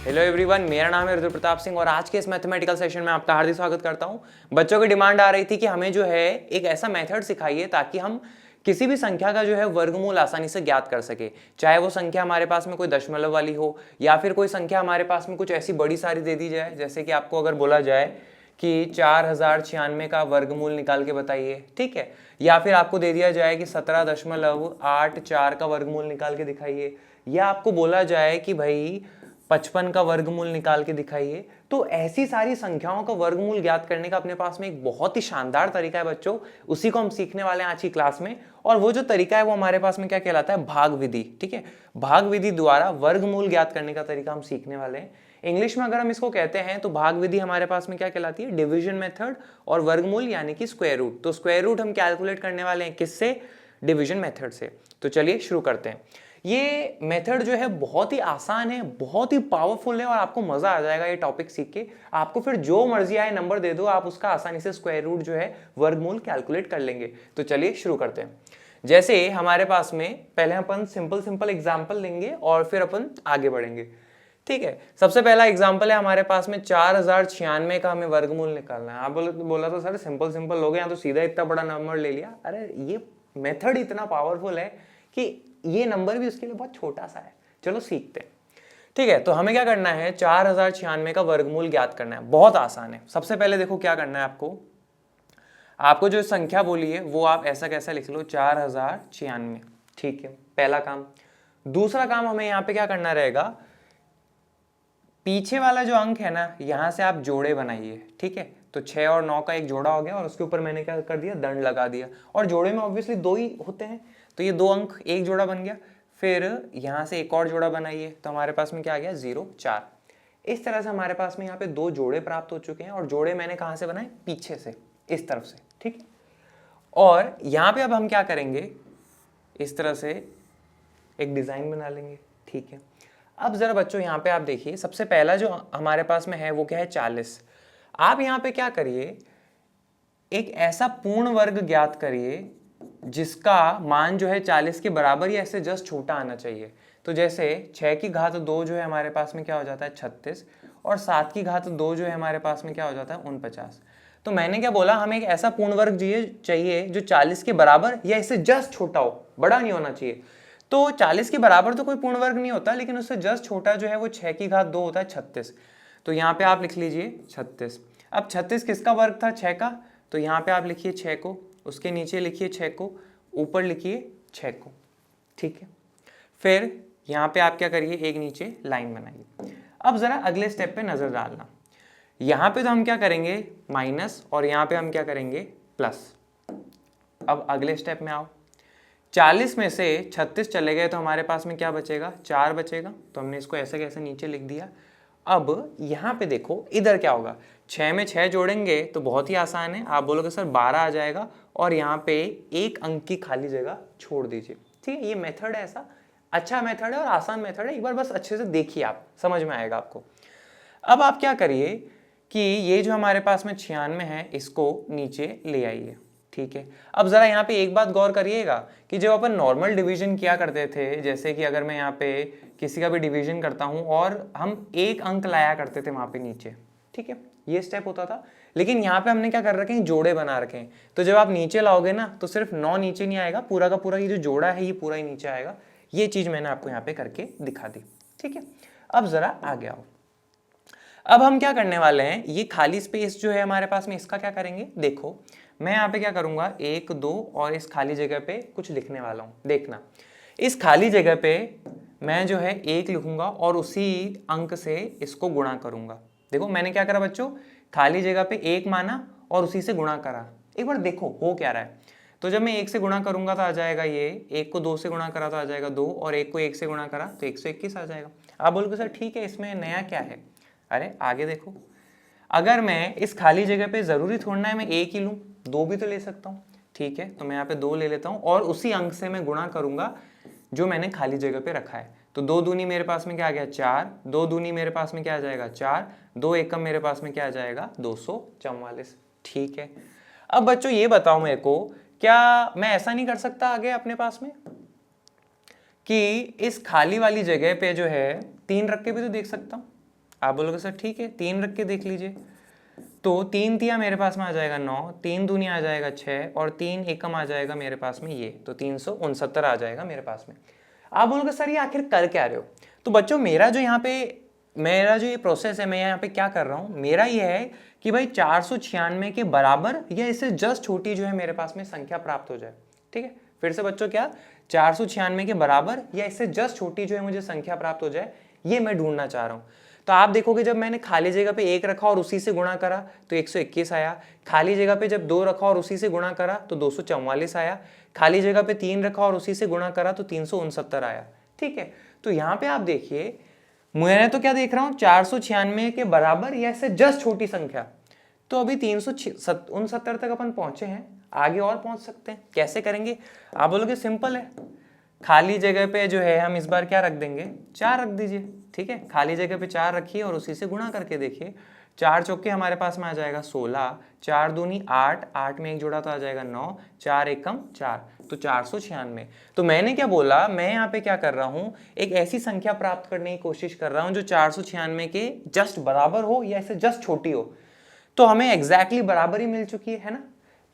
Hello everyone, मेरा नाम है रुद्र प्रताप सिंह और आज के इस मैथमेटिकल सेशन में आपका हार्दिक स्वागत करता हूं। बच्चों की डिमांड आ रही थी कि हमें जो है एक ऐसा मेथड सिखाइए ताकि हम किसी भी संख्या का जो है वर्गमूल आसानी से ज्ञात कर सके। चाहे वो संख्या हमारे पास में कोई दशमलव वाली हो या फिर कोई संख्या हमारे पास में कुछ ऐसी बड़ी सारी दे दी जाए, जैसे कि आपको अगर बोला जाए कि 4096 का वर्गमूल निकाल के बताइए, ठीक है। या फिर आपको दे दिया जाए कि 17.84 का वर्गमूल निकाल के दिखाइए, या आपको बोला जाए कि भाई 55 का वर्गमूल निकाल के दिखाइए। तो ऐसी सारी संख्याओं का वर्गमूल ज्ञात करने का अपने पास में एक बहुत ही शानदार तरीका है बच्चों, उसी को हम सीखने वाले हैं आज की क्लास में। और वो जो तरीका है वो हमारे पास में क्या कहलाता है, भाग विधि, ठीक है। भाग विधि द्वारा वर्गमूल ज्ञात करने का तरीका हम सीखने वाले हैं। इंग्लिश में अगर हम इसको कहते हैं तो भाग विधि हमारे पास में क्या कहलाती है, डिवीजन मेथड, और वर्गमूल यानी कि स्क्वायर रूट। तो स्क्वायर रूट हम कैलकुलेट करने वाले हैं किससे, डिवीजन मेथड से। तो चलिए शुरू करते हैं। ये मेथड जो है बहुत ही आसान है, बहुत ही पावरफुल है और आपको मजा आ जाएगा ये टॉपिक सीख के। आपको फिर जो मर्जी आए नंबर दे दो, आप उसका आसानी से स्क्वायर रूट जो है वर्गमूल कैलकुलेट कर लेंगे। तो चलिए शुरू करते हैं। जैसे हमारे पास में पहले अपन सिंपल एग्जांपल लेंगे और फिर अपन आगे बढ़ेंगे, ठीक है। सबसे पहला एग्जांपल है हमारे पास में 4096 का हमें वर्गमूल निकालना है। आप बोला तो सर सिंपल हो गया, यहाँ तो सीधा इतना बड़ा नंबर ले लिया। अरे ये मेथड इतना पावरफुल है कि ये नंबर भी उसके लिए बहुत छोटा सा है। चलो सीखते हैं, ठीक है। तो हमें क्या करना है, 4096 का वर्गमूल ज्ञात करना है। बहुत आसान है। सबसे पहले देखो क्या करना है आपको जो संख्या बोली है वो आप ऐसा कैसा लिख लो, 4096, ठीक है, पहला काम। दूसरा काम हमें यहाँ पे क्या करना रहेगा, पीछे वाला जो अंक है ना, यहां से आप जोड़े बनाइए, ठीक है। तो 6 और 9 का एक जोड़ा हो गया और उसके ऊपर मैंने क्या कर दिया, दंड लगा दिया। और जोड़े में ऑब्वियसली दो ही होते हैं, तो ये दो अंक एक जोड़ा बन गया। फिर यहां से एक और जोड़ा बनाइए, तो हमारे पास में क्या आ गया, 0 4। इस तरह से हमारे पास में यहाँ पे दो जोड़े प्राप्त हो चुके हैं। और जोड़े मैंने कहां से बनाए, पीछे से, इस तरफ से, ठीक है। और यहाँ पे अब हम क्या करेंगे, इस तरह से एक डिजाइन बना लेंगे, ठीक है। अब जरा बच्चों यहाँ पे आप देखिए, सबसे पहला जो हमारे पास में है वो क्या है, 40। आप यहाँ पे क्या करिए, एक ऐसा पूर्ण वर्ग ज्ञात करिए जिसका मान जो है 40 के बराबर या इससे जस्ट छोटा आना चाहिए। तो जैसे 6 की घात 2 जो है हमारे पास में क्या हो जाता है, 36, और 7 की घात 2 जो है हमारे पास में क्या हो जाता है, 49। तो मैंने क्या बोला, हमें एक ऐसा पूर्ण वर्ग चाहिए जो 40 के बराबर या इससे जस्ट छोटा हो, बड़ा नहीं होना चाहिए। तो 40 के बराबर तो कोई पूर्ण वर्ग नहीं होता, लेकिन उससे जस्ट छोटा जो है वो 6 की घात 2 होता है, 36। तो यहाँ पे आप लिख लीजिए 36। अब 36 किसका वर्ग था, 6 का। तो यहाँ पे आप लिखिए 6 को, उसके नीचे लिखिए 6 को, ऊपर लिखिए 6 को, ठीक है। फिर यहाँ पे आप क्या करिए, एक नीचे लाइन बनाइए। अब जरा अगले स्टेप पे नजर डालना। यहाँ पे तो हम क्या करेंगे, माइनस, और यहाँ पे हम क्या करेंगे, प्लस। अब अगले स्टेप में आओ, 40 में से 36 चले गए तो हमारे पास में क्या बचेगा, 4 बचेगा। तो हमने इसको ऐसे कैसे नीचे लिख दिया। अब यहाँ पे देखो इधर क्या होगा, 6 में 6 जोड़ेंगे तो बहुत ही आसान है। आप बोलोगे सर 12 आ जाएगा, और यहाँ पे एक अंक की खाली जगह छोड़ दीजिए, ठीक है। ये मेथड है, ऐसा अच्छा मेथड है और आसान मेथड है। एक बार बस अच्छे से देखिए, आप समझ में आएगा आपको। अब आप क्या करिए कि ये जो हमारे पास में 96 है, इसको नीचे ले आइए, ठीक है। अब जरा यहाँ पे एक बात गौर करिएगा कि जब अपन नॉर्मल डिवीजन किया करते थे, जैसे कि अगर मैं यहाँ पे किसी का भी डिवीजन करता हूँ और हम एक अंक लाया करते थे वहां पे नीचे, ठीक है, ये स्टेप होता था। लेकिन यहाँ पे हमने क्या कर रखे हैं, जोड़े बना रखे हैं। तो जब आप नीचे लाओगे ना, तो सिर्फ 9 नीचे नहीं आएगा, पूरा का पूरा ये जो जोड़ा है ये पूरा ही नीचे आएगा। ये चीज मैंने आपको यहाँ पे करके दिखा दी, ठीक है। अब जरा आगे आओ। अब हम क्या करने वाले हैं, ये खाली स्पेस जो है हमारे पास में, इसका क्या करेंगे, देखो मैं यहाँ पे क्या करूंगा, 1 2 और इस खाली जगह पे कुछ लिखने वाला हूँ। देखना, इस खाली जगह पे मैं जो है 1 लिखूंगा और उसी अंक से इसको गुणा करूंगा। देखो मैंने क्या करा बच्चों, खाली जगह पे 1 माना और उसी से गुणा करा। एक बार देखो हो क्या रहा है। तो जब मैं 1 से गुणा करूंगा तो आ जाएगा ये, 1 को 2 से गुणा करा तो आ जाएगा 2, और 1 को 1 से गुणा करा तो 121 आ जाएगा। आप बोलोगे सर ठीक है, इसमें नया क्या है। अरे आगे देखो, अगर मैं इस खाली जगह पे, जरूरी थोड़ा है मैं 1 ही लूं, 2 भी तो ले सकता हूं, ठीक है। तो मैं यहाँ पे 2 ले लेता हूं और उसी अंक से मैं गुणा करूंगा जो मैंने खाली जगह पे रखा है। तो 2 दूनी मेरे पास में क्या आ गया, 4, 2 दूनी मेरे पास में क्या आ जाएगा, 4, 2 एकम मेरे पास में क्या आ जाएगा, 244, ठीक है। अब बच्चों ये बताओ मेरे को, क्या मैं ऐसा नहीं कर सकता आगे अपने पास में कि इस खाली वाली जगह पे जो है 3 रख के भी तो देख सकता हूं। आप बोलोगे सर ठीक है 3 रख के देख लीजिए, तो 3 तिया मेरे पास में आ जाएगा 9, 3 दूनी आ जाएगा 6 और 3 एकम आ जाएगा मेरे पास में ये, तो 369 आ जाएगा मेरे पास में। आप बोलोगे सर ये आखिर कर क्या रहे हो? तो बच्चों मेरा जो ये प्रोसेस है, मैं यहाँ पे क्या कर रहा हूँ, मेरा ये है कि भाई 496 के बराबर या इससे जस्ट छोटी जो है मेरे पास में संख्या प्राप्त हो जाए। ठीक है, फिर से बच्चों क्या, 496 के बराबर या इससे जस्ट छोटी जो है मुझे संख्या प्राप्त हो जाए, ये मैं ढूंढना चाह रहा हूँ। तो आप देखोगे जब मैंने खाली जगह पे 1 रखा और उसी से गुणा करा तो 121 आया, खाली जगह पे जब 2 रखा और उसी से गुणा करा तो 244 आया, खाली जगह पे 3 रखा और उसी से गुणा करा तो 369 आया। ठीक है, तो यहाँ पे आप देखिए मैं तो क्या देख रहा हूँ, 496 के बराबर या इससे जस्ट छोटी संख्या। तो अभी 369 तक अपन पहुंचे हैं, आगे और पहुंच सकते हैं। कैसे करेंगे? आप बोलोगे सिंपल है, खाली जगह पे जो है हम इस बार क्या रख देंगे, 4 रख दीजिए। ठीक है, खाली जगह पे 4 रखिए और उसी से गुणा करके देखिए, 4 चौके हमारे पास में आ जाएगा 16, 4 दूनी 8, 8 में एक जोड़ा तो आ जाएगा 9, 4 एकम 4, तो 496। तो मैंने क्या बोला, मैं यहाँ पे क्या कर रहा हूँ, एक ऐसी संख्या प्राप्त करने की कोशिश कर रहा हूँ जो 496 के जस्ट बराबर हो या इससे जस्ट छोटी हो। तो हमें एग्जैक्टली बराबर ही मिल चुकी है ना।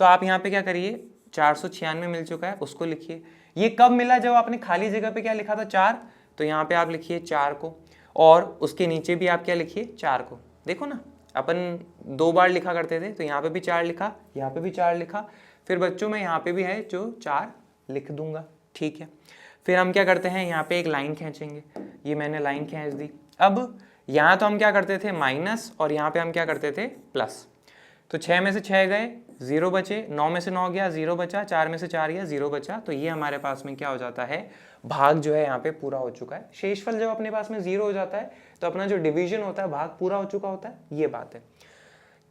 तो आप यहाँ पे क्या करिए, 496 मिल चुका है उसको लिखिए। ये कब मिला, जब आपने खाली जगह पे क्या लिखा था, 4, तो यहाँ पे आप लिखिए 4 को, और उसके नीचे भी आप क्या लिखिए, 4 को। देखो ना, अपन 2 बार लिखा करते थे, तो यहाँ पे भी 4 लिखा, यहाँ पे भी 4 लिखा, फिर बच्चों में यहाँ पे भी है जो 4 लिख दूंगा। ठीक है, फिर हम क्या करते हैं, यहाँ पे एक लाइन खींचेंगे, ये मैंने लाइन खींच दी। अब यहाँ तो हम क्या करते थे माइनस, और यहाँ पे हम क्या करते थे प्लस। तो 6 में से 6 गए, 0 बचे, 9 में से 9 गया, 0 बचा, 4 में से 4 गया, 0 बचा। तो ये हमारे पास में क्या हो जाता है, भाग जो है यहाँ पे पूरा हो चुका है। शेषफल जब अपने पास में 0 हो जाता है तो अपना जो डिवीजन होता है, भाग पूरा हो चुका होता है, ये बात है।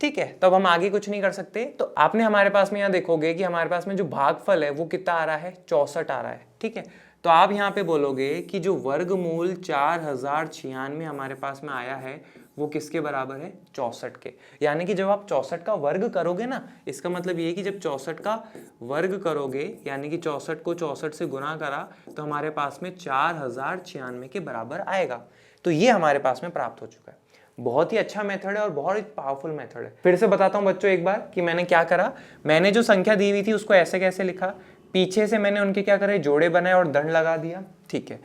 ठीक है, तब हम आगे कुछ नहीं कर सकते। तो आपने हमारे पास में यहाँ देखोगे कि हमारे पास में जो भागफल है वो कितना आ रहा है, 64 आ रहा है। ठीक है, तो आप यहाँ पे बोलोगे कि जो वर्गमूल 4096 हमारे पास में आया है वो किसके बराबर है, 64 के। यानी कि जब आप 64 का वर्ग करोगे ना, इसका मतलब ये है कि जब 64 का वर्ग करोगे, यानी कि 64 को 64 से गुना करा, तो हमारे पास में 4096 के बराबर आएगा। तो ये हमारे पास में प्राप्त हो चुका है। बहुत ही अच्छा मेथड है और बहुत ही पावरफुल मेथड है। फिर से बताता हूँ बच्चों एक बार कि मैंने क्या करा। मैंने जो संख्या दी हुई थी उसको ऐसे कैसे लिखा, पीछे से मैंने उनके क्या करे, जोड़े बनाए और दंड लगा दिया। ठीक है,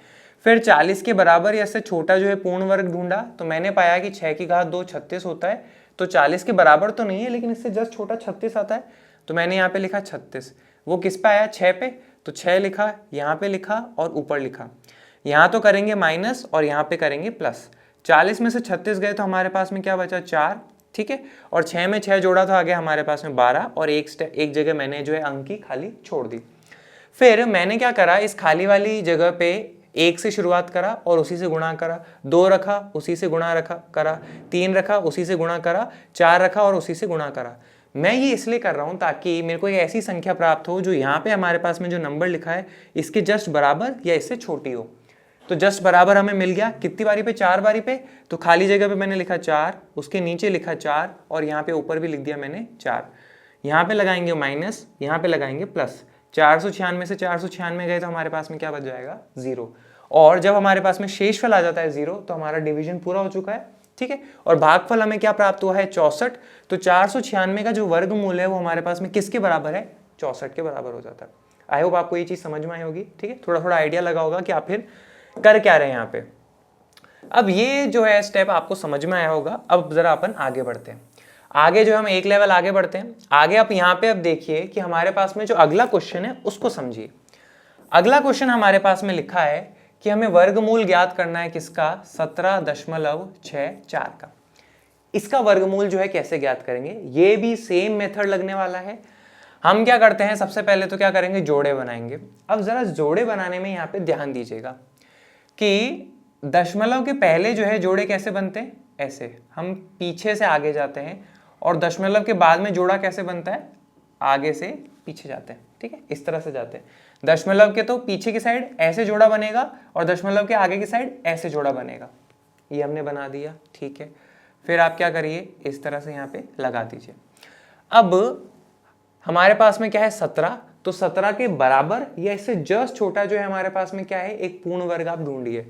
फिर 40 के बराबर या इससे छोटा जो है पूर्ण वर्ग ढूंढा, तो मैंने पाया कि 6 की घात 2 36 होता है। तो 40 के बराबर तो नहीं है, लेकिन इससे जस्ट छोटा 36 आता है, तो मैंने यहाँ पे लिखा 36। वो किस पे आया, 6 पे, तो 6 लिखा, यहाँ पे लिखा और ऊपर लिखा। यहाँ तो करेंगे माइनस और यहाँ पे करेंगे प्लस। 40 में से 36 गए तो हमारे पास में क्या बचा, 4। ठीक है, और 6 में 6 जोड़ा तो आ गया हमारे पास में 12, और एक जगह मैंने जो है अंक की खाली छोड़ दी। फिर मैंने क्या करा, इस खाली वाली जगह पे 1 से शुरुआत करा और उसी से गुणा करा, 2 रखा उसी से गुणा करा, 3 रखा उसी से गुणा करा, 4 रखा और उसी से गुणा करा। मैं ये इसलिए कर रहा हूँ ताकि मेरे को एक ऐसी संख्या प्राप्त हो जो यहाँ पे हमारे पास में जो नंबर लिखा है इसके जस्ट बराबर या इससे छोटी हो। तो जस्ट बराबर हमें मिल गया कितनी बारी पे, 4 बारी पे। तो खाली जगह पे मैंने लिखा 4, उसके नीचे लिखा 4 और यहाँ पे ऊपर भी लिख दिया मैंने 4। यहाँ पे लगाएंगे माइनस, यहाँ पे लगाएंगे प्लस। 496 से 496 गए तो हमारे पास में क्या बच जाएगा, 0। और जब हमारे पास में शेषफल आ जाता है 0 तो हमारा डिवीजन पूरा हो चुका है। ठीक है, और भागफल हमें क्या प्राप्त हुआ है, 64। तो 496 का जो वर्गमूल है वो हमारे पास में किसके बराबर है, 64 के बराबर हो जाता है। आई होप आपको ये चीज समझ में आई होगी। ठीक है, थोड़ा थोड़ा आइडिया लगा होगा कि आप फिर कर क्या रहे हैं यहाँ पे। अब ये जो है स्टेप आपको समझ में आया होगा। अब जरा अपन आगे बढ़ते हैं। आगे जो हम एक लेवल आगे बढ़ते हैं। आगे आप यहाँ पे अब देखिए कि हमारे पास में जो अगला क्वेश्चन है उसको समझिए। अगला क्वेश्चन हमारे पास में लिखा है कि हमें वर्गमूल ज्ञात करना है किसका, 17.64 का। इसका वर्गमूल जो है कैसे ज्ञात करेंगे, ये भी सेम मेथड लगने वाला है। हम क्या करते हैं, सबसे पहले तो क्या करेंगे, जोड़े बनाएंगे। अब जरा जोड़े बनाने में यहाँ पे ध्यान दीजिएगा कि दशमलव के पहले जो है जोड़े कैसे बनते हैं, ऐसे हम पीछे से आगे जाते हैं, और दशमलव के बाद में जोड़ा कैसे बनता है, आगे से पीछे जाते हैं। ठीक है, इस तरह से जाते हैं। दशमलव के तो पीछे की साइड ऐसे जोड़ा बनेगा और दशमलव के आगे की साइड ऐसे जोड़ा बनेगा। ये हमने बना दिया। ठीक है, फिर आप क्या करिए, इस तरह से यहाँ पे लगा दीजिए। अब हमारे पास में क्या है, 17। तो 17 के बराबर या इससे जस्ट छोटा जो है हमारे पास में क्या है, एक पूर्ण वर्ग आप ढूंढिए।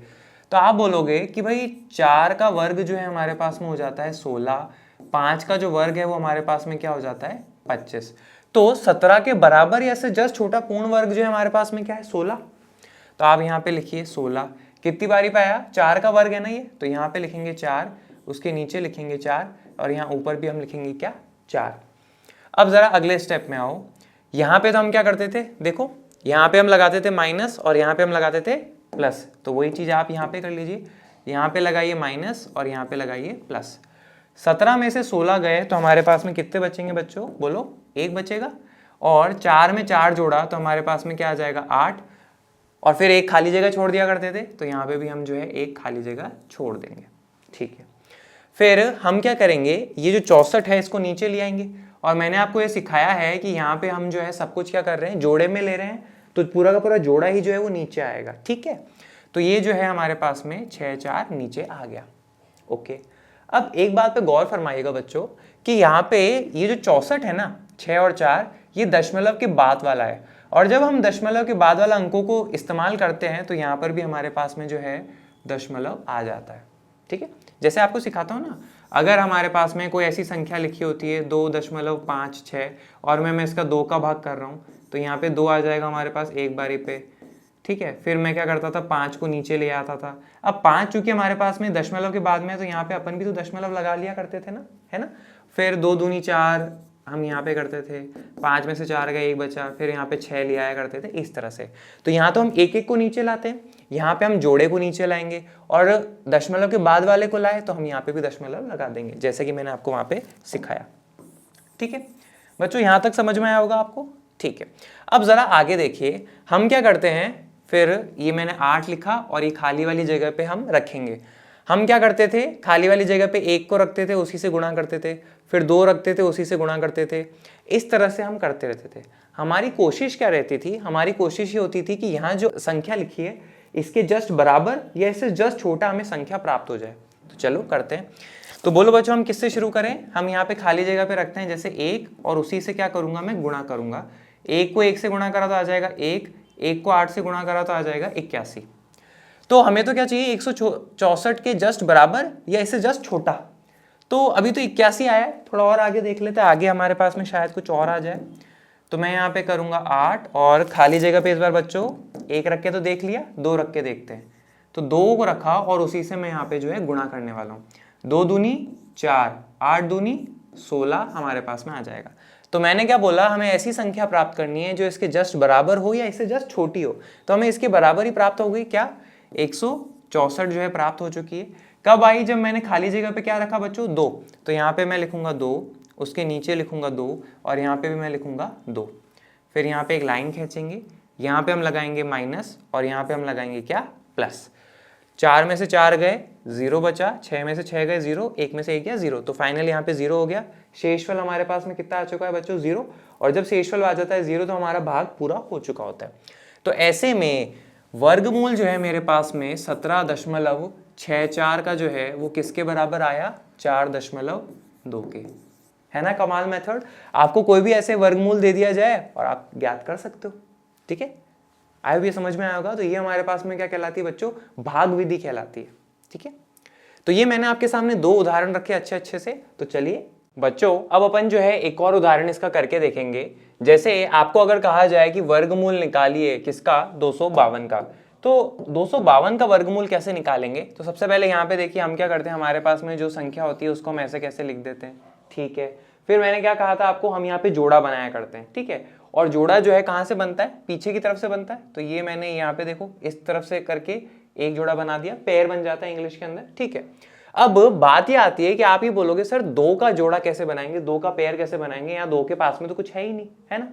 तो आप बोलोगे कि भाई 4 का वर्ग जो है हमारे पास में हो जाता है 16, 5 का जो वर्ग है वो हमारे पास में क्या हो जाता है 25। तो 17 के बराबर या से जस्ट छोटा पूर्ण वर्ग जो है हमारे पास में क्या है 16। तो आप यहाँ पे लिखिए 16, कितनी बारी पाया 4 का वर्ग है ना ये, तो यहाँ पे लिखेंगे 4, उसके नीचे लिखेंगे 4 और यहाँ ऊपर भी हम लिखेंगे क्या 4। अब जरा अगले स्टेप में आओ, यहाँ पे तो हम क्या करते थे, देखो यहाँ पे हम लगाते थे माइनस और यहाँ पे हम लगाते थे प्लस, तो वही चीज आप यहाँ पे कर लीजिए, यहाँ पे लगाइए माइनस और यहाँ पे लगाइए प्लस। 17 में से 16 गए तो हमारे पास में कितने बचेंगे बच्चों, बोलो 1 बचेगा, और 4 में 4 जोड़ा तो हमारे पास में क्या आ जाएगा 8, और फिर एक खाली जगह छोड़ दिया करते थे, तो यहाँ पे भी हम जो है एक खाली जगह छोड़ देंगे। ठीक है, फिर हम क्या करेंगे, ये जो 64 है इसको नीचे ले आएंगे, और मैंने आपको ये सिखाया है कि यहाँ पे हम जो है सब कुछ क्या कर रहे हैं जोड़े में ले रहे हैं, तो पूरा का पूरा जोड़ा ही जो है वो नीचे आएगा। ठीक है, तो ये जो है हमारे पास में 6 4 नीचे आ गया। ओके, अब एक बात पे गौर फरमाइएगा बच्चों कि यहाँ पे ये जो 64 है ना 6 और 4, ये दशमलव के बाद वाला है, और जब हम दशमलव के बाद वाला अंकों को इस्तेमाल करते हैं तो यहाँ पर भी हमारे पास में जो है दशमलव आ जाता है। ठीक है, जैसे आपको सिखाता हूँ ना, अगर हमारे पास में कोई ऐसी संख्या लिखी होती है 2.56 और मैं इसका 2 का भाग कर रहा हूँ, तो यहाँ पे 2 आ जाएगा हमारे पास एक बारी पे। ठीक है, फिर मैं क्या करता था 5 को नीचे ले आता था। अब 5 चूंकि हमारे पास में दशमलव के बाद में है तो यहाँ पे अपन भी तो दशमलव लगा लिया करते थे ना, है ना। फिर 2 दूनी 4 हम यहाँ पे करते थे, 5 में से 4 गए 1 बचा, फिर यहाँ पे 6 ले आया करते थे इस तरह से। तो यहाँ तो हम एक एक को नीचे लाते हैं, यहाँ पे हम जोड़े को नीचे लाएंगे, और दशमलव के बाद वाले को लाए तो हम यहाँ पे भी दशमलव लगा देंगे, जैसे कि मैंने आपको वहाँ पे सिखाया। ठीक है बच्चों, यहाँ तक समझ में आया होगा आपको। ठीक है, अब जरा आगे देखिए हम क्या करते हैं, फिर ये मैंने 8 लिखा और ये खाली वाली जगह पे हम रखेंगे। हम क्या करते थे, खाली वाली जगह पे 1 को रखते थे, उसी से गुणा करते थे, फिर 2 रखते थे, उसी से गुणा करते थे, इस तरह से हम करते रहते थे। हमारी कोशिश क्या रहती थी, हमारी कोशिश ये होती थी कि यहाँ जो संख्या लिखी है इसके जस्ट बराबर या इससे जस्ट छोटा हमें संख्या प्राप्त हो जाए। तो चलो करते हैं। तो बोलो बच्चों हम किससे शुरू करें, हम यहाँ पे खाली जगह पे रखते हैं जैसे 1, और उसी से क्या करूंगा मैं गुणा करूंगा। 1 को 1 से गुणा करा तो आ जाएगा 1, 1 को 8 से गुणा करा तो आ जाएगा 81। तो हमें तो क्या चाहिए 164 के जस्ट बराबर या इससे जस्ट छोटा। तो अभी तो 81 आया है, थोड़ा और आगे देख लेते हैं, आगे हमारे पास में शायद कुछ और आ जाए। तो मैं यहाँ पे करूंगा 8 और खाली जगह पे इस बार बच्चों 1 रख के तो देख लिया, 2 रख के देखते हैं। तो 2 को रखा और उसी से मैं यहाँ पे जो है गुणा करने वाला हूँ। 2 दूनी 4, 8 दूनी 16 हमारे पास में आ जाएगा। तो मैंने क्या बोला, हमें ऐसी संख्या प्राप्त करनी है जो इसके जस्ट बराबर हो या इससे जस्ट छोटी हो। तो हमें इसके बराबर ही प्राप्त हो गई, क्या 164 जो है प्राप्त हो चुकी है। कब आई, जब मैंने खाली जगह पे क्या रखा बच्चों 2, तो यहाँ पे मैं लिखूंगा 2, उसके नीचे लिखूंगा 2 और यहाँ पे भी मैं लिखूंगा 2। फिर यहाँ पे एक लाइन खींचेंगे, यहाँ पे हम लगाएंगे माइनस और यहाँ पे हम लगाएंगे क्या प्लस। 4 में से 4 गए 0 बचा, 6 में से 6 गए 0, 1 में से 1 गया 0, तो फाइनली यहाँ पे 0 हो गया। शेषफल हमारे पास में कितना आ चुका है बच्चों 0, और जब शेषफल आ जाता है 0 तो हमारा भाग पूरा हो चुका होता है। तो ऐसे में वर्गमूल जो है मेरे पास में 17.64 का जो है वो किसके बराबर आया, 4.2 के। है ना कमाल मेथड। आपको कोई भी ऐसे वर्गमूल दे दिया जाए और आप ज्ञात कर सकते हो। ठीक है, आई भी समझ में आया होगा। तो ये हमारे पास में क्या कहलाती है बच्चों, भाग विधि कहलाती है। ठीक है, तो ये मैंने आपके सामने 2 उदाहरण रखे अच्छे से। तो चलिए बच्चों अब अपन जो है एक और उदाहरण इसका करके देखेंगे। जैसे आपको अगर कहा जाए कि वर्गमूल निकालिए किसका 252 का, तो 252 का वर्गमूल कैसे निकालेंगे। तो सबसे पहले यहाँ पे देखिए हम क्या करते हैं, हमारे पास में जो संख्या होती है उसको हम ऐसे कैसे लिख देते हैं। ठीक है, फिर मैंने क्या कहा था आपको, हम यहाँ पे जोड़ा बनाया करते हैं। ठीक है, और जोड़ा जो है कहाँ से बनता है, पीछे की तरफ से बनता है। तो ये मैंने यहाँ पे देखो इस तरफ से करके एक जोड़ा बना दिया, पेयर बन जाता है इंग्लिश के अंदर। ठीक है, अब बात ये आती है कि आप ही बोलोगे सर 2 का जोड़ा कैसे बनाएंगे, 2 का पेयर कैसे बनाएंगे, यहाँ 2 के पास में तो कुछ है ही नहीं, है ना।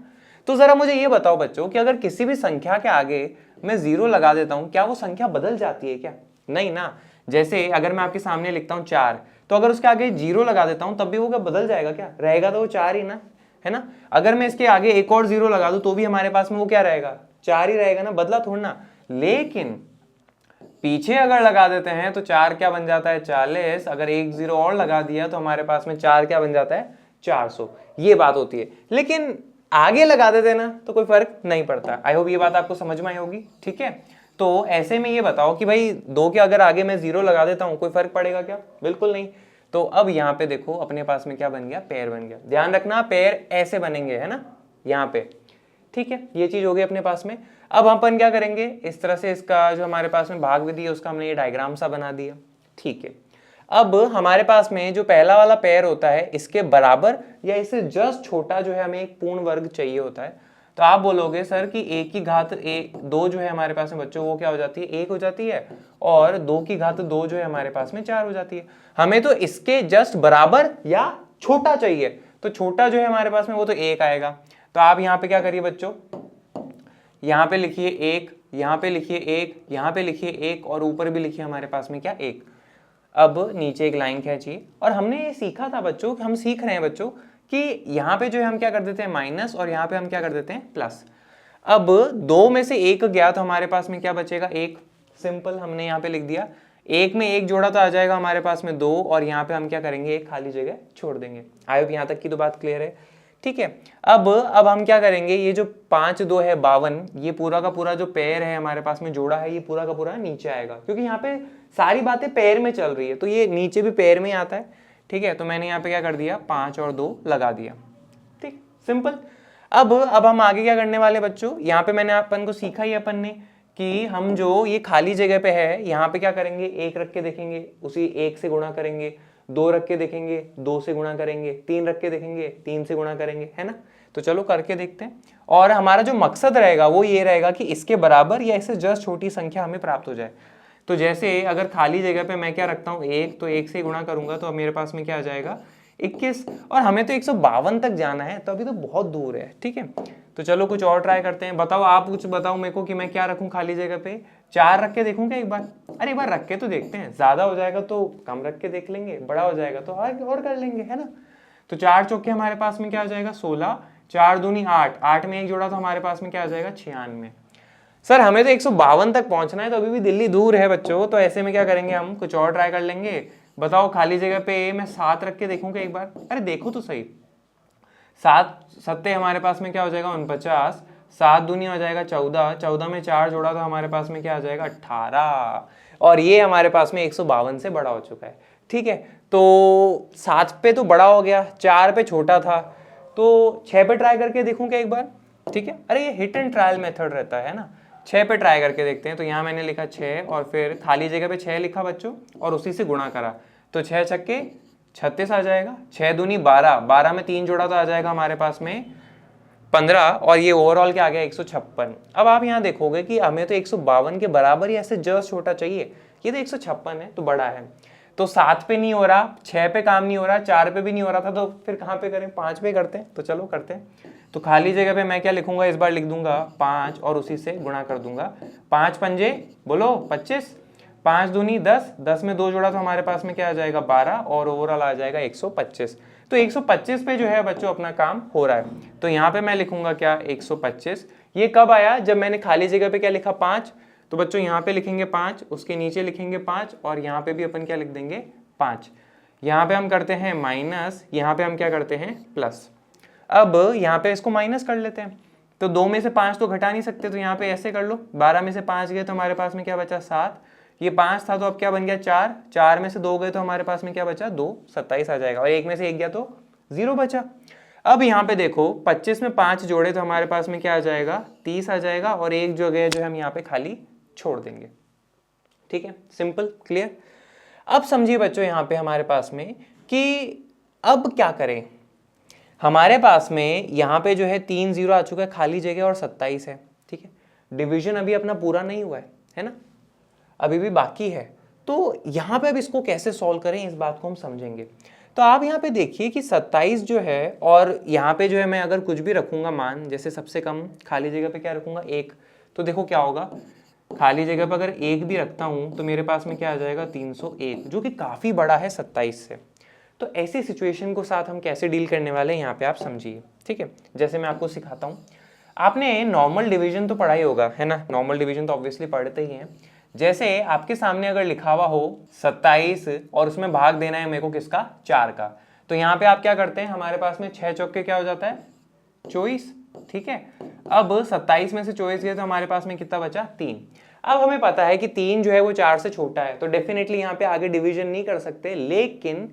तो जरा मुझे ये बताओ बच्चों कि अगर किसी भी संख्या के आगे मैं 0 लगा देता हूं, क्या वो संख्या बदल जाती है क्या, नहीं ना। जैसे अगर मैं आपके सामने लिखता हूं 4, तो अगर उसके आगे 0 लगा देता हूं तब भी वो क्या बदल जाएगा क्या, रहेगा तो वो 4 ही ना, है ना। अगर मैं इसके आगे एक और 0 लगा दूं तो भी हमारे पास में वो क्या रहेगा, 4 ही रहेगा ना, बदला थोड़ा ना। लेकिन पीछे अगर लगा देते हैं तो 4 क्या बन जाता है 40, अगर एक 0 और लगा दिया तो हमारे पास में 4 क्या बन जाता है 400। ये बात होती है। लेकिन आगे लगा देते ना तो कोई फर्क नहीं पड़ता। आई होप ये बात आपको समझ में आई होगी। ठीक है, तो ऐसे में ये बताओ कि भाई 2 के अगर आगे मैं 0 लगा देता हूं कोई फर्क पड़ेगा क्या? बिल्कुल नहीं। तो अब यहाँ पे देखो अपने पास में क्या बन गया, पेयर बन गया। ध्यान रखना पेयर ऐसे बनेंगे, है ना, यहाँ पे, ठीक है। ये चीज हो गई अपने पास में। अब अपन क्या करेंगे, इस तरह से इसका जो हमारे पास में भाग विधि है उसका हमने ये डायग्राम सा बना दिया, ठीक है। अब हमारे पास में जो पहला वाला पेयर होता है इसके बराबर या इससे जस्ट छोटा जो है हमें एक पूर्ण वर्ग चाहिए होता है। तो आप बोलोगे सर कि 1 की घात 2 जो है हमारे पास में बच्चों वो क्या हो जाती है, 1 हो जाती है, और 2 की घात 2 जो है हमारे पास में 4 हो जाती है। हमें तो इसके जस्ट बराबर या छोटा चाहिए, तो छोटा जो है हमारे पास में वो तो 1 आएगा। तो आप यहाँ पे क्या करिए बच्चों, यहाँ पे लिखिए 1, यहाँ पे लिखिए 1, यहाँ पे लिखिए 1 और ऊपर भी लिखिए हमारे पास में क्या, 1। अब नीचे एक लाइन खींचिए। और हमने ये सीखा था बच्चों, हम सीख रहे हैं बच्चों कि यहाँ पे जो है हम क्या कर देते हैं माइनस, और यहाँ पे हम क्या कर देते हैं प्लस। अब 2 में से 1 गया तो हमारे पास में क्या बचेगा, 1। सिंपल, हमने यहाँ पे लिख दिया। 1 में 1 जोड़ा तो आ जाएगा हमारे पास में 2, और यहाँ पे हम क्या करेंगे, एक खाली जगह छोड़ देंगे। आई होप यहाँ तक की तो बात क्लियर है, ठीक है। अब हम क्या करेंगे, ये जो 5 2 है 52, ये पूरा का पूरा जो पेयर है हमारे पास में जोड़ा है, ये पूरा का पूरा नीचे आएगा, क्योंकि यहाँ पे सारी बातें पेयर में चल रही है, तो ये नीचे भी पेयर में आता है, ठीक है। तो मैंने यहाँ पे क्या कर दिया, 5 और 2 लगा दिया, ठीक, सिंपल। अब हम आगे क्या करने वाले बच्चों, यहाँ पे मैंने अपन को सीखा ही अपन ने कि हम जो ये खाली जगह पे है यहाँ पे क्या करेंगे, 1 रख के देखेंगे, उसी 1 से गुणा करेंगे, 2 रख के देखेंगे, 2 से गुणा करेंगे, 3 रख के देखेंगे, 3 से गुणा करेंगे, है ना। तो चलो करके देखते हैं, और हमारा जो मकसद रहेगा वो ये रहेगा कि इसके बराबर या इससे जस्ट छोटी संख्या हमें प्राप्त हो जाए। तो जैसे अगर खाली जगह पे मैं क्या रखता हूँ 1, तो 1 से गुणा करूंगा तो अब मेरे पास में क्या आ जाएगा 21, और हमें तो 152 तक जाना है, तो अभी तो बहुत दूर है, ठीक है। तो चलो कुछ और ट्राई करते हैं। बताओ, आप कुछ बताओ मेरे को कि मैं क्या रखूं खाली जगह पे, 4 रख के देखूं क्या एक बार? अरे एक बार रख के तो देखते हैं, ज्यादा हो जाएगा तो कम रख के देख लेंगे, बड़ा हो जाएगा तो और कर लेंगे, है ना। तो 4 चौके हमारे पास में क्या आ जाएगा 16, 4 दूनी 8, 8 में 1 जोड़ा तो हमारे पास में क्या आ जाएगा 96। सर हमें तो 152 तक पहुंचना है, तो अभी भी दिल्ली दूर है बच्चों, तो ऐसे में क्या करेंगे, हम कुछ और ट्राई कर लेंगे। बताओ खाली जगह पे मैं 7 रख के देखूंगा एक बार? अरे देखो तो सही, 7 सत्ते हमारे पास में क्या हो जाएगा 49, 7 दूनी हो जाएगा 14, 14 में 4 जोड़ा तो हमारे पास में क्या आ जाएगा 18, और ये हमारे पास में 152 से बड़ा हो चुका है, ठीक है। तो 7 पे तो बड़ा हो गया, 4 पे छोटा था, तो 6 पे ट्राई करके देखूं क्या एक बार, ठीक है। अरे ये हिट एंड ट्रायल मेथड रहता है ना, 6 पे ट्राई करके देखते हैं। तो यहाँ मैंने लिखा 6 और फिर खाली जगह पे 6 लिखा बच्चों, और उसी से गुणा करा, तो 6 छक्के 36 आ जाएगा, 6 दूनी 12, 12 में 3 जोड़ा तो आ जाएगा हमारे पास में 15, और ये ओवरऑल क्या आ गया 156। अब आप यहाँ देखोगे कि हमें तो 152 के बराबर ही ऐसे जस्ट छोटा चाहिए, ये तो 156 है तो बड़ा है। तो 7 पे नहीं हो रहा, 6 पे काम नहीं हो रहा, 4 पे भी नहीं हो रहा था, तो फिर कहाँ पे करें, 5 पे करते हैं। तो चलो करते हैं। तो खाली जगह पे मैं क्या लिखूंगा, इस बार लिख दूंगा 5 और उसी से गुणा कर दूंगा, 5 पंजे बोलो 25, 5 दूनी 10, 10 में 2 जोड़ा तो हमारे पास में क्या आ जाएगा 12, और ओवरऑल आ जाएगा 125। तो 125 पे जो है बच्चों अपना काम हो रहा है। तो यहाँ पे मैं लिखूंगा क्या 125। ये कब आया, जब मैंने खाली जगह पे क्या लिखा 5, तो बच्चों यहाँ पे लिखेंगे 5, उसके नीचे लिखेंगे 5, और यहाँ पे भी अपन क्या लिख देंगे 5। यहाँ पे हम करते हैं माइनस, यहाँ पे हम क्या करते हैं प्लस। अब यहाँ पे इसको माइनस कर लेते हैं, तो 2 में से 5 तो घटा नहीं सकते, तो यहाँ पे ऐसे कर लो, 12 में से 5 गए तो हमारे पास में क्या बचा 7, ये 5 था तो अब क्या बन गया 4, 4 में से 2 गए तो हमारे पास में क्या बचा 2, 27 आ जाएगा, और 1 में से 1 गया तो 0 बचा। अब यहाँ पे देखो 25 में 5 जोड़े तो हमारे पास में क्या आ जाएगा 30 आ जाएगा, और एक जगह जो है हम यहाँ पे खाली छोड़ देंगे, ठीक है, सिंपल क्लियर। अब समझिए बच्चों यहाँ पे हमारे पास में कि अब क्या करें, हमारे पास में यहाँ पे जो है 3 0 आ चुका है, खाली जगह और 27 है, ठीक है। डिवीजन अभी अपना पूरा नहीं हुआ है ना, अभी भी बाकी है। तो यहाँ पे अब इसको कैसे सॉल्व करें, इस बात को हम समझेंगे। तो आप यहाँ पे देखिए कि 27 जो है, और यहाँ पे जो है मैं अगर कुछ भी रखूंगा मान, जैसे सबसे कम खाली जगह पे क्या रखूंगा 1, तो देखो क्या होगा, खाली जगह पर अगर 1 भी रखता हूं तो मेरे पास में क्या आ जाएगा 301, जो कि काफी बड़ा है 27 से। तो ऐसी सिचुएशन को साथ हम कैसे डील करने वाले हैं यहाँ पे आप समझिए, ठीक है। जैसे मैं आपको सिखाता हूँ, आपने नॉर्मल डिवीजन तो पढ़ा ही होगा, है ना, नॉर्मल डिवीजन तो ऑब्वियसली पढ़ते ही हैं। जैसे आपके सामने अगर लिखा हुआ हो 27 और उसमें भाग देना है मेरे को किसका 4 का, तो यहाँ पे आप क्या करते हैं, हमारे पास में 6 चौके क्या हो जाता है 24, ठीक है। अब 27 में से 24 गए तो हमारे पास में कितना बचा? 3। अब हमें पता है कि 3 जो है वो 4 से छोटा है, तो डेफिनेटली यहाँ पे आगे डिवीजन नहीं कर सकते, लेकिन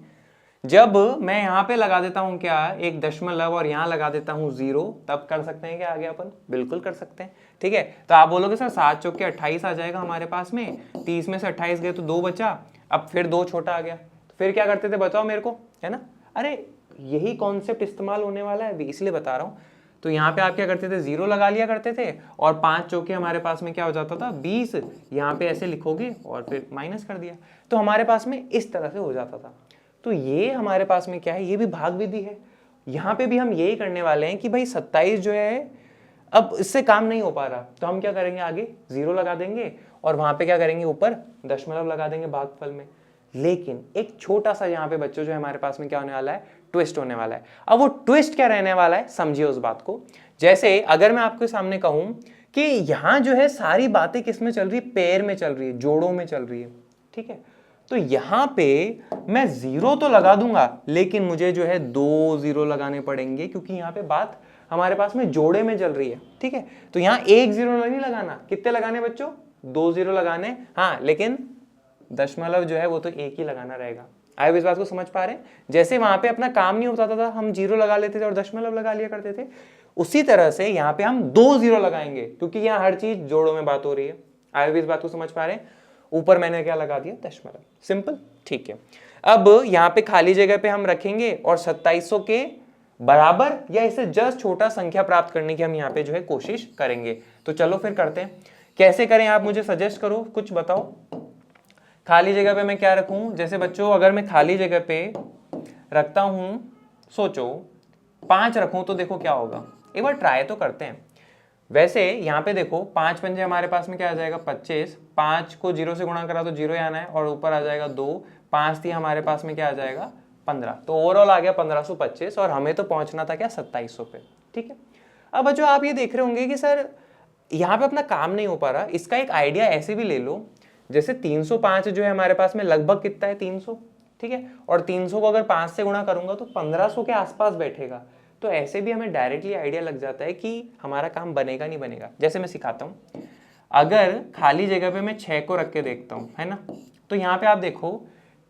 जब मैं यहाँ पे लगा देता हूँ क्या, एक दशमलव, और यहाँ लगा देता हूँ 0, तब कर सकते हैं क्या आगे अपन? बिल्कुल कर सकते हैं, ठीक है। तो आप बोलोगे सर 7 चौके 28 आ जाएगा हमारे पास में, 30 में से 28 गए तो 2 बचा, अब फिर 2 छोटा आ गया, तो फिर क्या करते थे बताओ मेरे को, है ना? अरे यही कॉन्सेप्ट इस्तेमाल होने वाला है अभी, इसलिए बता रहा हूँ। तो यहाँ पे आप क्या करते थे, 0 लगा लिया करते थे, और 5 चौके हमारे पास में क्या हो जाता था? 20। यहाँ पे ऐसे लिखोगे और फिर माइनस कर दिया, तो हमारे पास में इस तरह से हो जाता था। तो ये हमारे पास में क्या है, ये भी भाग विधि है। यहाँ पे भी हम यही करने वाले हैं कि भाई 27 जो है अब इससे काम नहीं हो पा रहा, तो हम क्या करेंगे, आगे 0 लगा देंगे और वहां पे क्या करेंगे, ऊपर दशमलव लगा देंगे भागफल में। लेकिन एक छोटा सा यहाँ पे बच्चों जो है हमारे पास में क्या होने वाला है, ट्विस्ट होने वाला है। अब वो ट्विस्ट क्या रहने वाला है, समझिए उस बात को। जैसे अगर मैं आपके सामने कहूं कि यहाँ जो है सारी बातें किस में चल रही है, पेयर में चल रही है, जोड़ों में चल रही है, ठीक है। तो यहां पे मैं 0 तो लगा दूंगा, लेकिन मुझे जो है 2 0 लगाने पड़ेंगे, क्योंकि यहाँ पे बात हमारे पास में जोड़े में चल रही है, ठीक है। तो यहाँ 1 0 नहीं लगाना, कितने लगाने बच्चों? 2 0 लगाने, हाँ, लेकिन दशमलव जो है वो तो 1 ही लगाना रहेगा। आप इस बात को समझ पा रहे हैं? जैसे वहां पे अपना काम नहीं होता था, हम 0 लगा लेते थे और दशमलव लगा लिया करते थे, उसी तरह से यहाँ पे हम 2 0 लगाएंगे, क्योंकि यहाँ हर चीज जोड़ों में बात हो रही है। आप इस बात को समझ पा रहे हैं? ऊपर मैंने क्या लगा दिया, दशमलव, सिंपल, ठीक है। अब यहाँ पे खाली जगह पे हम रखेंगे और 2700 के बराबर या इसे जस्ट छोटा संख्या प्राप्त करने की हम यहाँ पे जो है कोशिश करेंगे। तो चलो फिर करते हैं, कैसे करें आप मुझे सजेस्ट करो, कुछ बताओ। खाली जगह पे मैं क्या रखूं? जैसे बच्चों अगर मैं खाली जगह पे रखता हूं, सोचो 5 रखूं तो देखो क्या होगा, एक बार ट्राई तो करते हैं। वैसे यहाँ पे देखो 5 पंजे हमारे पास में क्या आ जाएगा, 25, 5 को 0 से गुणा करा तो 0 आना है, और ऊपर आ जाएगा 2, 5 थी हमारे पास में क्या आ जाएगा, 15। तो ओवरऑल आ गया 1525, और हमें तो पहुंचना था क्या, 2700 पे, ठीक है। अब बच्चों आप ये देख रहे होंगे कि सर यहाँ पे अपना काम नहीं हो पा रहा, इसका एक आइडिया ऐसे भी ले लो, जैसे 305 जो है हमारे पास में लगभग कितना है, 300, ठीक है, और 300 को अगर 5 से गुणा करूंगा तो 1500 के आसपास बैठेगा। तो ऐसे भी हमें डायरेक्टली आइडिया लग जाता है कि हमारा काम बनेगा नहीं बनेगा। जैसे मैं सिखाता हूँ, अगर खाली जगह पे मैं 6 को रख के देखता हूँ, है ना, तो यहाँ पे आप देखो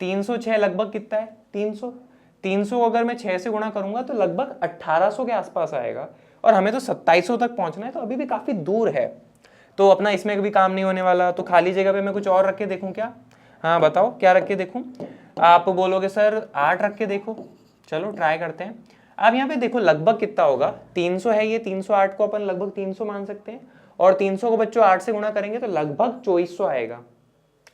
306 लगभग कितना है, 300। 300 को अगर मैं 6 से गुणा करूंगा तो लगभग 1800 के आसपास आएगा, और हमें तो 2700 तक पहुंचना है, तो अभी भी काफी दूर है, तो अपना इसमें भी काम नहीं होने वाला। तो खाली जगह पे मैं कुछ और रख के देखूं क्या? हाँ बताओ क्या रख के देखूं? आप बोलोगे सर 8 रख के देखो, चलो ट्राई करते हैं। अब यहाँ पे देखो लगभग कितना होगा, 300 है ये, 308 को अपन लगभग 300 मान सकते हैं, और 300 को बच्चों 8 से गुणा करेंगे तो लगभग 2400 आएगा।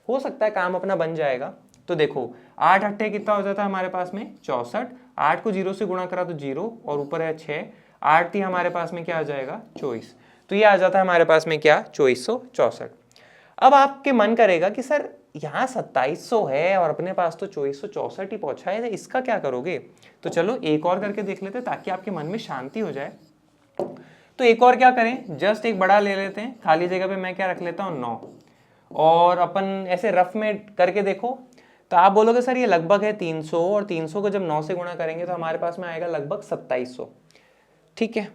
हो सकता है काम अपना बन जाएगा। तो देखो 8 अट्ठे कितना हो जाता है हमारे पास में, 64, 8 को 0 से गुणा करा तो 0, और ऊपर है 6, 8 थी हमारे पास में क्या आ जाएगा, 24, तो ये आ जाता है हमारे पास में क्या, 2464। अब आपके मन करेगा कि सर यहाँ 2700 है और अपने पास तो 2464 ही पहुंचा है, इसका क्या करोगे? तो चलो एक और करके देख लेते हैं ताकि आपके मन में शांति हो जाए। तो एक और क्या करें, जस्ट एक बड़ा ले लेते हैं, खाली जगह पे मैं क्या रख लेता हूँ, 9, और अपन ऐसे रफ में करके देखो। तो आप बोलोगे सर ये लगभग है 300, और 300 को जब 9 से गुणा करेंगे तो हमारे पास में आएगा लगभग 2700, ठीक है,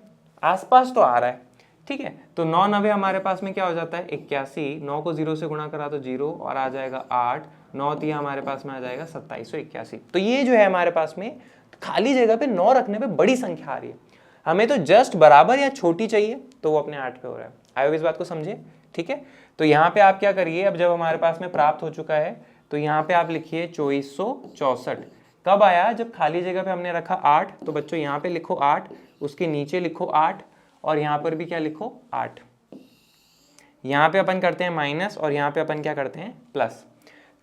आसपास तो आ रहा है, ठीक है। तो 9 9 हमारे पास में क्या हो जाता है, 81, 9 को 0 से गुणा करा तो 0, और आ जाएगा 8, 9 3 हमारे पास में आ जाएगा 2781। तो ये जो है हमारे पास में खाली जगह पे 9 रखने पे बड़ी संख्या आ रही है, हमें तो जस्ट बराबर या छोटी चाहिए, तो वो अपने 8 पे हो रहा है। आइए इस बात को समझे, ठीक है। तो यहाँ पे आप क्या करिए, अब जब हमारे पास में प्राप्त हो चुका है तो यहाँ पे आप लिखिए 2464। कब आया, जब खाली जगह पे हमने रखा 8, तो बच्चों यहाँ पे लिखो 8, उसके नीचे लिखो 8, और यहाँ पर भी क्या लिखो 8। यहाँ पे अपन करते हैं माइनस, और यहाँ पे अपन क्या करते हैं प्लस।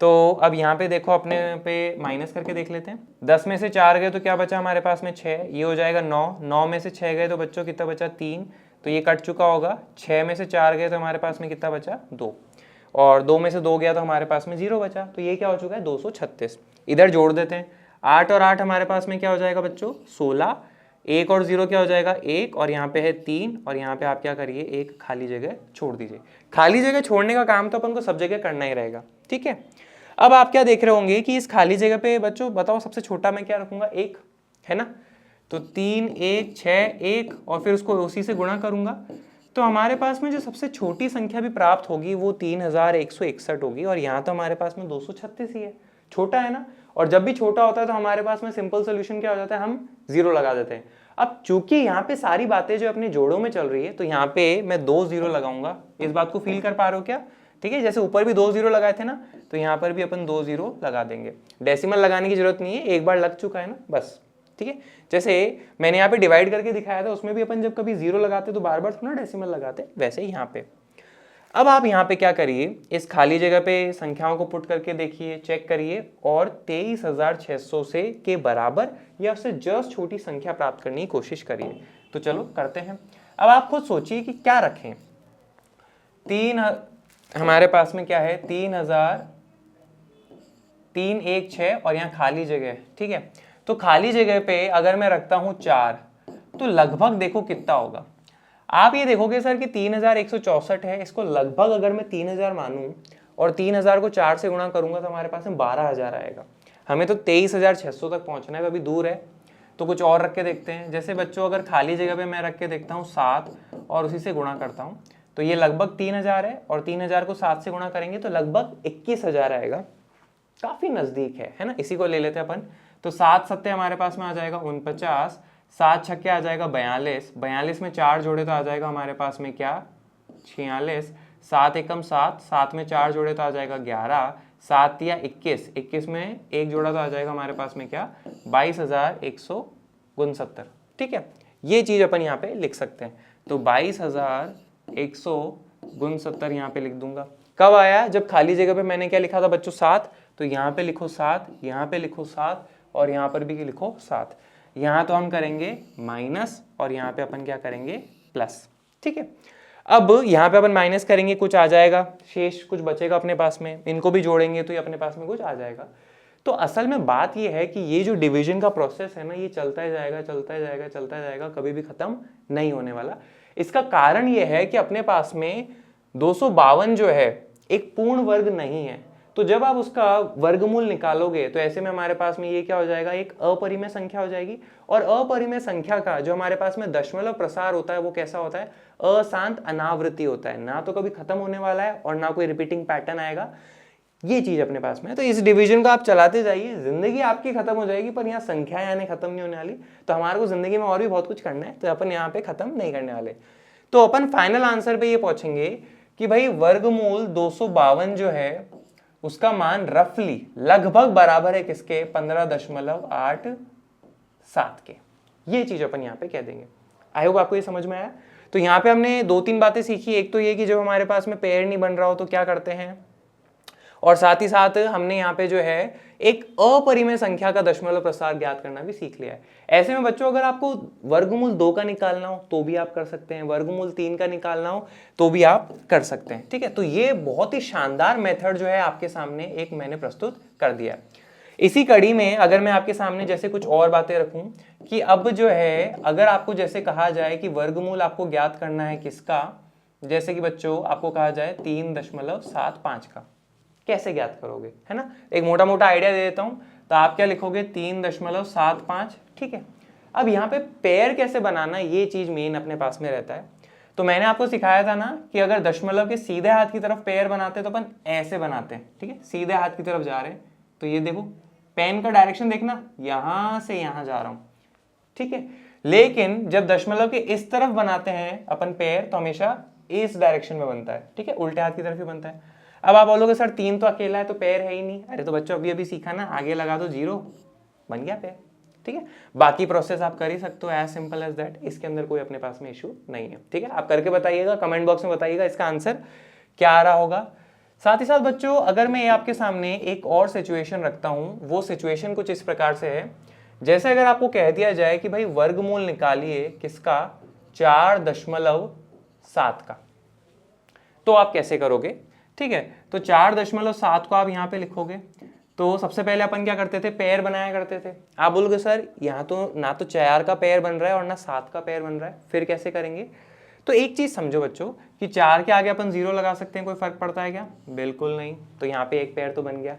तो अब यहाँ पे देखो अपने पे माइनस करके देख लेते हैं। 10 में से 4 गए तो क्या बचा हमारे पास में 6, ये हो जाएगा 9, 9 में से 6 गए तो बच्चों कितना बचा 3, तो ये कट चुका होगा। 6 में से 4 गए तो हमारे पास में कितना बचा 2, और 2 में से 2 गया तो हमारे पास में 0 बचा, तो ये क्या हो चुका है 236। इधर जोड़ देते हैं, 8 और 8 हमारे पास में क्या हो जाएगा बच्चों 16, 1 और 0 क्या हो जाएगा 1, और यहाँ पे है 3, और यहाँ पे आप क्या करिए एक खाली जगह छोड़ दीजिए। खाली जगह छोड़ने का काम तो अपन को सब जगह करना ही रहेगा, ठीक है। अब आप क्या देख रहे होंगे कि इस खाली जगह पे बच्चों बताओ सबसे छोटा मैं क्या रखूंगा 1, है ना। तो 3 1 6 1 और फिर उसको उसी से गुणा करूंगा, तो हमारे पास में जो सबसे छोटी संख्या भी प्राप्त होगी वो 3161 होगी, और यहाँ तो हमारे पास में 236 ही है, छोटा है ना। और जब भी छोटा होता है तो हमारे पास में सिंपल सोल्यूशन क्या हो जाता है, हम 0 लगा देते हैं। अब चूंकि यहाँ पे सारी बातें जो अपने जोड़ों में चल रही है, तो यहाँ पे मैं 2 0 लगाऊंगा। इस बात को फील कर पा रहे हो क्या? ठीक है, जैसे ऊपर भी 2 0 लगाए थे ना, तो यहाँ पर भी अपन 2 0 लगा देंगे। डेसिमल लगाने की जरूरत नहीं है, एक बार लग चुका है ना, बस। ठीक है, जैसे मैंने यहाँ पे डिवाइड करके दिखाया था, उसमें भी अपन जब कभी 0 लगाते तो बार बार थोड़ा डेसिमल लगाते, वैसे ही यहाँ पे। अब आप यहाँ पे क्या करिए, इस खाली जगह पे संख्याओं को पुट करके देखिए, चेक करिए, और 23,600 से के बराबर या उससे जस्ट छोटी संख्या प्राप्त करने की कोशिश करिए। तो चलो करते हैं। अब आप खुद सोचिए कि क्या रखें। हमारे पास में क्या है, 3,106 और यहाँ खाली जगह है। ठीक है, तो खाली जगह पे अगर मैं रखता हूं 4, तो लगभग देखो कितना होगा। आप ये देखोगे सर कि 3164 है, इसको लगभग अगर मैं 3000 मानूं और 3000 को 4 से गुणा करूंगा तो हमारे पास में 12000 आएगा। हमें तो 23,600 तक पहुंचना है, तो अभी दूर है, तो कुछ और रख के देखते हैं। जैसे बच्चों अगर खाली जगह पे मैं रख के देखता हूँ 7 और उसी से गुणा करता हूँ, तो ये लगभग 3000 है, और 3000 को 7 से गुणा करेंगे तो लगभग 21,000 आएगा। काफी नजदीक है ना। इसी को ले लेते हैं अपन। तो 7 सत्ते हमारे पास में आ जाएगा 49, 7 छक्के आ जाएगा 42, 42 में 4 जोड़े तो आ जाएगा हमारे पास में क्या, 46, 7 एकम 7, 7 में 4 जोड़े तो आ जाएगा 11, 7 या 21, 21 में 1 जोड़ा तो आ जाएगा हमारे पास में क्या, 22,169। ठीक है, ये चीज अपन यहाँ पे लिख सकते हैं। तो 22,169 यहाँ पे लिख दूंगा। कब आया, जब खाली जगह पे मैंने क्या लिखा था बच्चों, 7, तो यहाँ पे लिखो 7, यहाँ पे लिखो 7, और यहाँ पर भी लिखो 7। यहाँ तो हम करेंगे माइनस और यहाँ पे अपन क्या करेंगे, प्लस। ठीक है, अब यहाँ पे अपन माइनस करेंगे, कुछ आ जाएगा, शेष कुछ बचेगा अपने पास में, इनको भी जोड़ेंगे तो ये अपने पास में कुछ आ जाएगा। तो असल में बात ये है कि ये जो डिवीजन का प्रोसेस है ना, ये चलता ही जाएगा, चलता ही जाएगा, चलता ही जाएगा, कभी भी खत्म नहीं होने वाला। इसका कारण ये है कि अपने पास में 252 जो है एक पूर्ण वर्ग नहीं है, तो जब आप उसका वर्गमूल निकालोगे तो ऐसे में हमारे पास में ये क्या हो जाएगा, एक अपरिमेय संख्या हो जाएगी। और अपरिमेय संख्या का जो हमारे पास में दशमलव प्रसार होता है वो कैसा होता है, अशांत अनावृत्ति होता है, ना तो कभी खत्म होने वाला है और ना कोई रिपीटिंग पैटर्न आएगा। ये चीज अपने पास में है। तो इस डिवीजन को आप चलाते जाइए, जिंदगी आपकी खत्म हो जाएगी, पर यहाँ संख्याएं आने खत्म नहीं होने वाली। तो हमारे को जिंदगी में और भी बहुत कुछ करना है, तो अपन यहाँ पे खत्म नहीं करने वाले। तो अपन फाइनल आंसर पे ये पहुंचेंगे कि भाई वर्गमूल 252 जो है उसका मान रफली लगभग बराबर है किसके, 15.87 के। ये चीज अपन यहाँ पे कह देंगे। आई होप आपको ये समझ में आया। तो यहाँ पे हमने 2-3 बातें सीखी। एक तो ये कि जब हमारे पास में पेयर नहीं बन रहा हो तो क्या करते हैं, और साथ ही साथ हमने यहाँ पे जो है एक अपरिमेय संख्या का दशमलव प्रसार ज्ञात करना भी सीख लिया है। ऐसे में बच्चों अगर आपको वर्गमूल 2 का निकालना हो तो भी आप कर सकते हैं, वर्गमूल 3 का निकालना हो तो भी आप कर सकते हैं। ठीक है, तो ये बहुत ही शानदार मेथड जो है आपके सामने एक मैंने प्रस्तुत कर दिया। इसी कड़ी में अगर मैं आपके सामने जैसे कुछ और बातें रखूं कि अब जो है अगर आपको जैसे कहा जाए कि वर्गमूल आपको ज्ञात करना है किसका, जैसे कि बच्चों आपको कहा जाए 3.75 का, कैसे ज्ञात करोगे, है ना। एक मोटा मोटा आइडिया दे देता हूं। तो आप क्या लिखोगे, 3.75। ठीक है, अब यहाँ पे पेयर कैसे बनाना, ये चीज मेन अपने पास में रहता है। तो मैंने आपको सिखाया था ना कि अगर दशमलव के सीधे हाथ की तरफ पेयर बनाते तो अपन ऐसे बनाते हैं। ठीक है, सीधे हाथ की तरफ जा रहे हैं तो ये देखो पेन का डायरेक्शन देखना, यहां से यहां जा रहा हूं। ठीक है, लेकिन जब दशमलव के इस तरफ बनाते हैं अपन पेयर तो हमेशा इस डायरेक्शन में बनता है। ठीक है, उल्टे हाथ की तरफ ही बनता है। अब आप बोलोगे सर 3 तो अकेला है तो पेयर है ही नहीं। अरे तो बच्चों अभी सीखा ना, आगे लगा दो 0, बन गया पेयर। ठीक है, बाकी प्रोसेस आप कर ही सकते हो, एज सिंपल एज दैट। इसके अंदर कोई अपने पास में इशू नहीं है। ठीक है, आप करके बताइएगा, कमेंट बॉक्स में बताइएगा इसका आंसर क्या आ रहा होगा। साथ ही साथ बच्चों अगर मैं आपके सामने एक और सिचुएशन रखता हूं, वो सिचुएशन कुछ इस प्रकार से है, जैसे अगर आपको कह दिया जाए कि भाई वर्गमूल निकालिए किसका, 4.7 का, तो आप कैसे करोगे। ठीक है, तो 4.7 को आप यहाँ पे लिखोगे। तो सबसे पहले अपन क्या करते थे, पेयर बनाया करते थे। आप बोलोगे सर यहाँ तो ना तो 4 का पेयर बन रहा है और ना 7 का पेयर बन रहा है, फिर कैसे करेंगे। तो एक चीज समझो बच्चों कि 4 के आगे अपन 0 लगा सकते हैं, कोई फर्क पड़ता है क्या, बिल्कुल नहीं। तो यहाँ पे एक पेयर तो बन गया।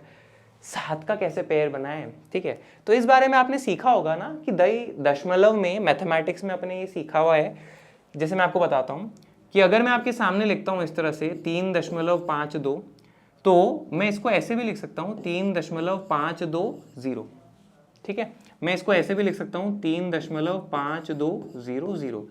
7 का कैसे पेयर बनाएं, ठीक है। तो इस बारे में आपने सीखा होगा ना कि दशमलव में मैथमेटिक्स में अपने ये सीखा हुआ है। जैसे मैं आपको बताता हूँ कि अगर मैं आपके सामने लिखता हूँ इस तरह से 3.52, तो मैं इसको ऐसे भी लिख सकता हूँ 3.520, ठीक है। मैं इसको ऐसे भी लिख सकता हूँ 3.5200।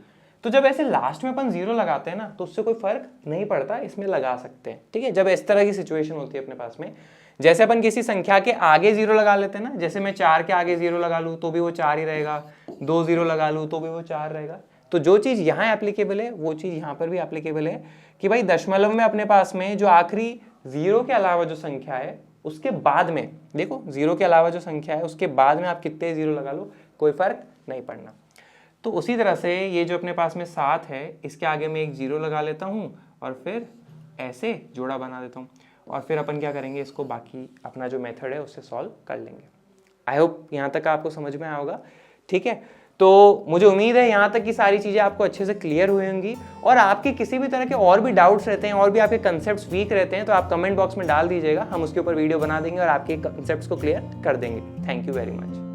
तो जब ऐसे लास्ट में अपन 0 लगाते हैं ना, तो उससे कोई फर्क नहीं पड़ता, इसमें लगा सकते हैं, ठीक है। जब इस तरह की सिचुएशन होती है अपने पास में, जैसे अपन किसी संख्या के आगे 0 लगा लेते हैं ना, जैसे मैं 4 के आगे 0 लगा लूँ तो भी वो 4 ही रहेगा, 2 0 लगा लूँ तो भी वो 4 रहेगा। तो जो चीज़ यहाँ एप्लीकेबल है वो चीज़ यहाँ पर भी एप्लीकेबल है कि भाई दशमलव में अपने पास में जो आखिरी 0 के अलावा जो संख्या है उसके बाद में, देखो 0 के अलावा जो संख्या है उसके बाद में आप कितने 0 लगा लो, कोई फर्क नहीं पड़ना। तो उसी तरह से ये जो अपने पास में 7 है, इसके आगे मैं एक 0 लगा लेता हूँ और फिर ऐसे जोड़ा बना देता हूँ, और फिर अपन क्या करेंगे, इसको बाकी अपना जो मेथड है उससे सॉल्व कर लेंगे। आई होप यहाँ तक आपको समझ में आया होगा, ठीक है। तो मुझे उम्मीद है यहाँ तक की सारी चीज़ें आपको अच्छे से क्लियर हुई होंगी, और आपके किसी भी तरह के और भी डाउट्स रहते हैं और भी आपके कंसेप्ट्स वीक रहते हैं तो आप कमेंट बॉक्स में डाल दीजिएगा, हम उसके ऊपर वीडियो बना देंगे और आपके कंसेप्ट्स को क्लियर कर देंगे। Thank you very much.